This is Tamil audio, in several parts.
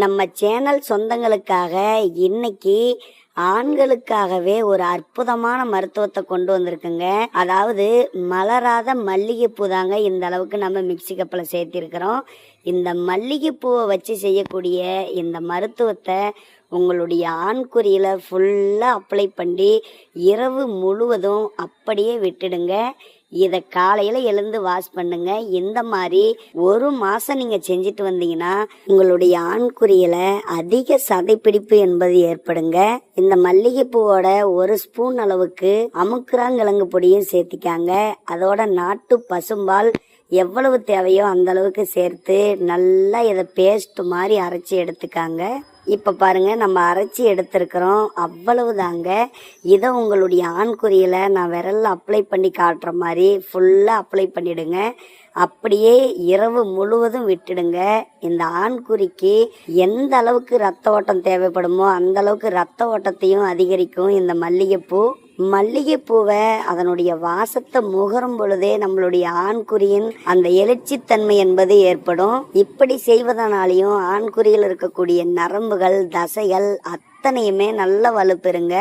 நம்ம சேனல் சொந்தங்களுக்காக இன்னைக்கு ஆண்களுக்காகவே ஒரு அற்புதமான மருத்துவத்தை கொண்டு வந்திருக்குங்க. அதாவது மலராத மல்லிகைப்பூ தாங்க இந்த அளவுக்கு நம்ம மிக்சி கப்பில் சேர்த்திருக்கிறோம். இந்த மல்லிகைப்பூவை வச்சு செய்யக்கூடிய இந்த மருத்துவத்தை உங்களுடைய ஆண்குறியில் ஃபுல்லாக அப்ளை பண்ணி இரவு முழுவதும் அப்படியே விட்டுடுங்க. இதை காலையில் எழுந்து வாஷ் பண்ணுங்க. இந்த மாதிரி ஒரு மாதம் நீங்கள் செஞ்சுட்டு வந்தீங்கன்னா உங்களுடைய ஆண்குறியில் அதிக சதைப்பிடிப்பு என்பது ஏற்படுங்க. இந்த மல்லிகைப்பூவோட ஒரு ஸ்பூன் அளவுக்கு அமுக்குறாங்கிழங்கு பொடியும் சேர்த்திக்காங்க. அதோட நாட்டு பசும்பால் எவ்வளவு தேவையோ அந்த அளவுக்கு சேர்த்து நல்லா இதை பேஸ்ட் மாதிரி அரைச்சி எடுத்துக்காங்க. இப்போ பாருங்க, நம்ம அரைச்சி எடுத்துருக்கிறோம், அவ்வளவு தாங்க. இதை உங்களுடைய ஆண்குறியில் நான் விரலில் அப்ளை பண்ணி காட்டுற மாதிரி ஃபுல்லாக அப்ளை பண்ணிடுங்க. அப்படியே இரவு முழுவதும் விட்டுடுங்க. இந்த ஆண்குறிக்கு எந்த அளவுக்கு ரத்த ஓட்டம் தேவைப்படுமோ அந்த அளவுக்கு ரத்த ஓட்டத்தையும் அதிகரிக்கும் இந்த மல்லிகைப்பூ. மல்லிகைப்பூவை அதனுடைய வாசத்தை முகரும் பொழுதே நம்மளுடைய ஆண்குறியின் அந்த எழுச்சித்தன்மை என்பது ஏற்படும். இப்படி செய்வதனாலையும் ஆண்குறியில் இருக்கக்கூடிய நரம்புகள், தசைகள் அத்தனையுமே நல்ல வலுப்பெறுங்க.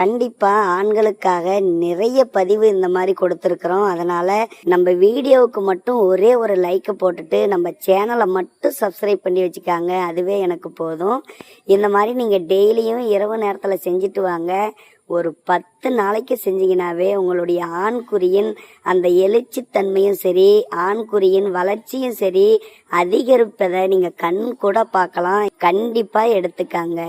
கண்டிப்பா ஆண்களுக்காக நிறைய பதிவு இந்த மாதிரி கொடுத்துருக்குறோம். அதனால நம்ம வீடியோவுக்கு மட்டும் ஒரே ஒரு லைக்கை போட்டுட்டு நம்ம சேனலை மட்டும் சப்ஸ்கிரைப் பண்ணி வச்சுக்காங்க. அதுவே எனக்கு போதும். இந்த மாதிரி நீங்க டெய்லியும் இரவு நேரத்துல செஞ்சுட்டு வாங்க. ஒரு 10 நாளைக்கு செஞ்சீங்கன்னாவே உங்களுடைய ஆண்குறியின் அந்த எழுச்சித்தன்மையும் சரி, ஆண்குறியின் வளர்ச்சியும் சரி அதிகரிப்பதை நீங்க கண் கூட பார்க்கலாம். கண்டிப்பா எடுத்துக்காங்க.